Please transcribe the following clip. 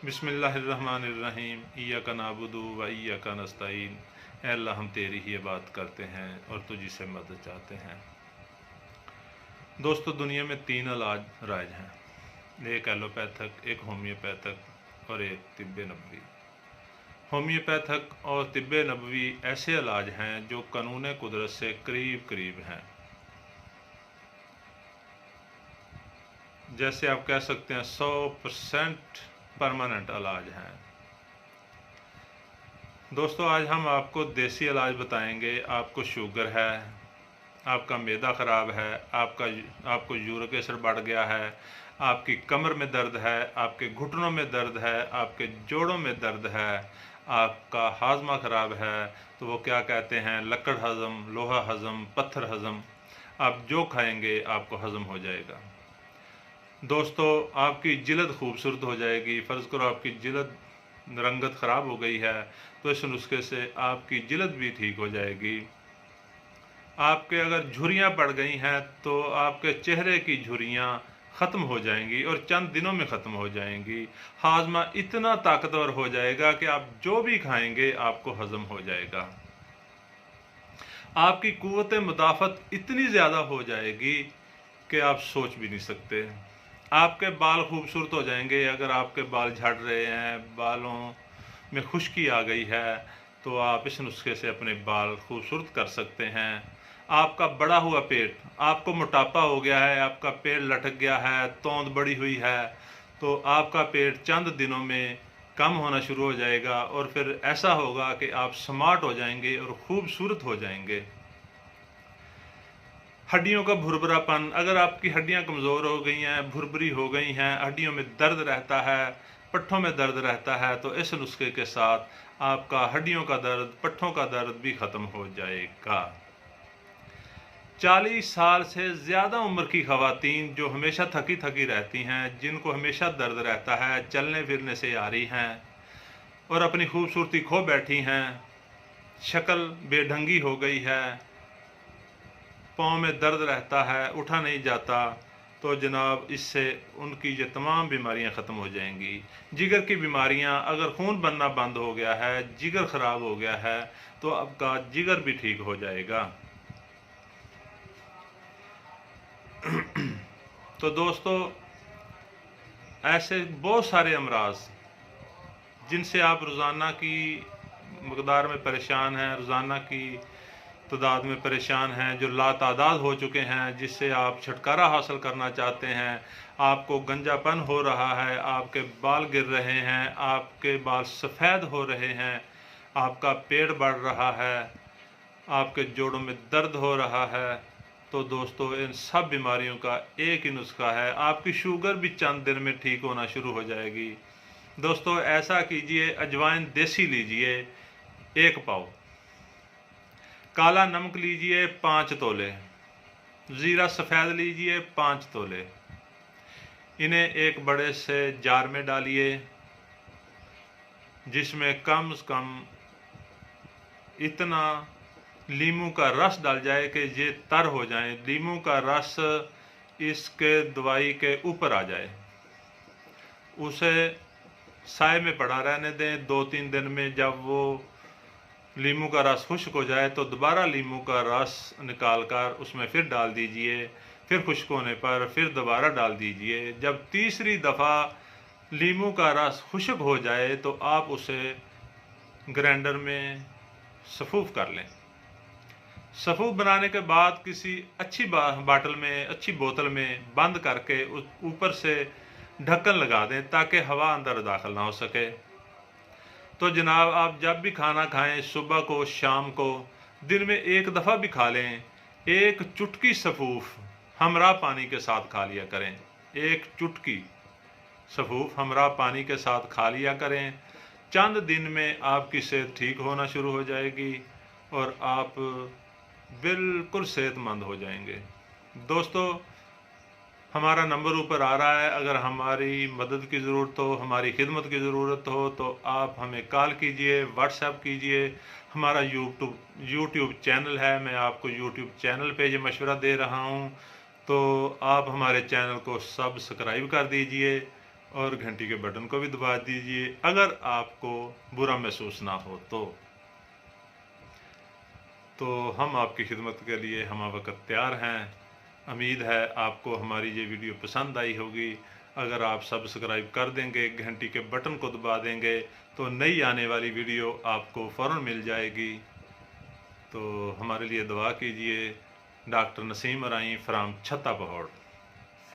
बिस्मिल्लाहिर्रहमानिर्रहीम इय्याका नअबुदु व इय्याका नस्तईन। ऐ अल्लाह, हम तेरी ही इबादत करते हैं और तुझी से मदद चाहते हैं। दोस्तों, दुनिया में 3 इलाज राज हैं, एक एलोपैथक, एक होम्योपैथक और एक तिब्ब नबवी। होम्योपैथक और तिब्ब नबवी ऐसे इलाज हैं जो कानून कुदरत से करीब करीब हैं। जैसे आप कह सकते हैं 100% परमानेंट इलाज हैं। दोस्तों, आज हम आपको देसी इलाज बताएंगे। आपको शुगर है, आपका मैदा ख़राब है, आपको यूरिक एसिड बढ़ गया है, आपकी कमर में दर्द है, आपके घुटनों में दर्द है, आपके जोड़ों में दर्द है, आपका हाजमा ख़राब है, तो वो क्या कहते हैं, लकड़ हज़म, लोहा हज़म, पत्थर हज़म, आप जो खाएंगे आपको हज़म हो जाएगा। दोस्तों, आपकी जिल्द खूबसूरत हो जाएगी। फ़र्ज़ करो आपकी जिल्द रंगत ख़राब हो गई है, तो इस नुस्खे से आपकी जिल्द भी ठीक हो जाएगी। आपके अगर झुर्रियाँ पड़ गई हैं तो आपके चेहरे की झुर्रियाँ ख़त्म हो जाएंगी और चंद दिनों में ख़त्म हो जाएंगी। हाजमा इतना ताकतवर हो जाएगा कि आप जो भी खाएंगे आपको हज़म हो जाएगा। आपकी कुव्वत मुदाफ़त इतनी ज़्यादा हो जाएगी कि आप सोच भी नहीं सकते। आपके बाल खूबसूरत हो जाएंगे। अगर आपके बाल झड़ रहे हैं, बालों में खुश्की आ गई है, तो आप इस नुस्खे से अपने बाल खूबसूरत कर सकते हैं। आपका बढ़ा हुआ पेट, आपको मोटापा हो गया है, आपका पेट लटक गया है, तोंद बड़ी हुई है, तो आपका पेट चंद दिनों में कम होना शुरू हो जाएगा और फिर ऐसा होगा कि आप स्मार्ट हो जाएंगे और खूबसूरत हो जाएंगे। हड्डियों का भुरभुरापन, अगर आपकी हड्डियां कमज़ोर हो गई हैं, भुरभुरी हो गई हैं, हड्डियों में दर्द रहता है, पट्ठों में दर्द रहता है, तो इस नुस्खे के साथ आपका हड्डियों का दर्द, पट्ठों का दर्द भी ख़त्म हो जाएगा। 40 साल से ज़्यादा उम्र की ख़वातीन जो हमेशा थकी थकी रहती हैं, जिनको हमेशा दर्द रहता है, चलने फिरने से आ रही हैं और अपनी खूबसूरती खो बैठी हैं, शक्ल बेढंगी हो गई है, पाँव में दर्द रहता है, उठा नहीं जाता, तो जनाब इससे उनकी ये तमाम बीमारियां ख़त्म हो जाएंगी। जिगर की बीमारियां, अगर खून बनना बंद हो गया है, जिगर ख़राब हो गया है, तो आपका जिगर भी ठीक हो जाएगा। तो दोस्तों, ऐसे बहुत सारे अमराज जिनसे आप रोज़ाना की मकदार में परेशान हैं, रोज़ाना की तादाद में परेशान हैं, जो लातादाद हो चुके हैं, जिससे आप छुटकारा हासिल करना चाहते हैं। आपको गंजापन हो रहा है, आपके बाल गिर रहे हैं, आपके बाल सफ़ेद हो रहे हैं, आपका पेट बढ़ रहा है, आपके जोड़ों में दर्द हो रहा है, तो दोस्तों इन सब बीमारियों का एक ही नुस्खा है। आपकी शुगर भी चंद दिन में ठीक होना शुरू हो जाएगी। दोस्तों, ऐसा कीजिए, अजवाइन देसी लीजिए 1 पाव, काला नमक लीजिए 5 तोले, ज़ीरा सफ़ेद लीजिए 5 तोले। इन्हें एक बड़े से जार में डालिए, जिसमें कम से कम इतना लीमू का रस डाल जाए कि ये तर हो जाए। लीमू का रस इसके दवाई के ऊपर आ जाए। उसे साए में पड़ा रहने दें। 2-3 दिन में जब वो लीमू का रस खुश्क हो जाए तो दोबारा लीमू का रस निकाल कर उसमें फिर डाल दीजिए। फिर खुश्क होने पर फिर दोबारा डाल दीजिए। जब तीसरी दफ़ा लीमू का रस खुश्क हो जाए तो आप उसे ग्राइंडर में सफ़ूफ कर लें। सफ़ूफ बनाने के बाद किसी अच्छी बाटल में, अच्छी बोतल में बंद करके उस ऊपर से ढक्कन लगा दें ताकि हवा अंदर दाखिल ना हो सके। तो जनाब, आप जब भी खाना खाएं, सुबह को, शाम को, दिन में 1 दफ़ा भी खा लें, 1 चुटकी सफ़ूफ हमरा पानी के साथ खा लिया करें। 1 चुटकी सफ़ूफ हमरा पानी के साथ खा लिया करें। चंद दिन में आपकी सेहत ठीक होना शुरू हो जाएगी और आप बिल्कुल सेहतमंद हो जाएंगे। दोस्तों, हमारा नंबर ऊपर आ रहा है। अगर हमारी मदद की ज़रूरत हो, हमारी खिदमत की ज़रूरत हो, तो आप हमें कॉल कीजिए, व्हाट्सएप कीजिए। हमारा यूट्यूब चैनल है, मैं आपको यूट्यूब चैनल पे ये मशवरा दे रहा हूँ, तो आप हमारे चैनल को सब्सक्राइब कर दीजिए اور گھنٹی کے بٹن کو بھی دبا دیجئے اگر آپ کو برا محسوس نہ ہو تو ہم آپ کی خدمت کے لیے ہمہ وقت تیار ہیں۔ امید ہے آپ کو ہماری یہ ویڈیو پسند آئی ہوگی۔ اگر آپ سبسکرائب کر دیں گے، گھنٹی کے بٹن کو دبا دیں گے تو نئی آنے والی ویڈیو آپ کو فوراً مل جائے گی۔ تو ہمارے لیے دعا کیجئے۔ ڈاکٹر نسیم ارائیں فرام چھتا پہاڑ۔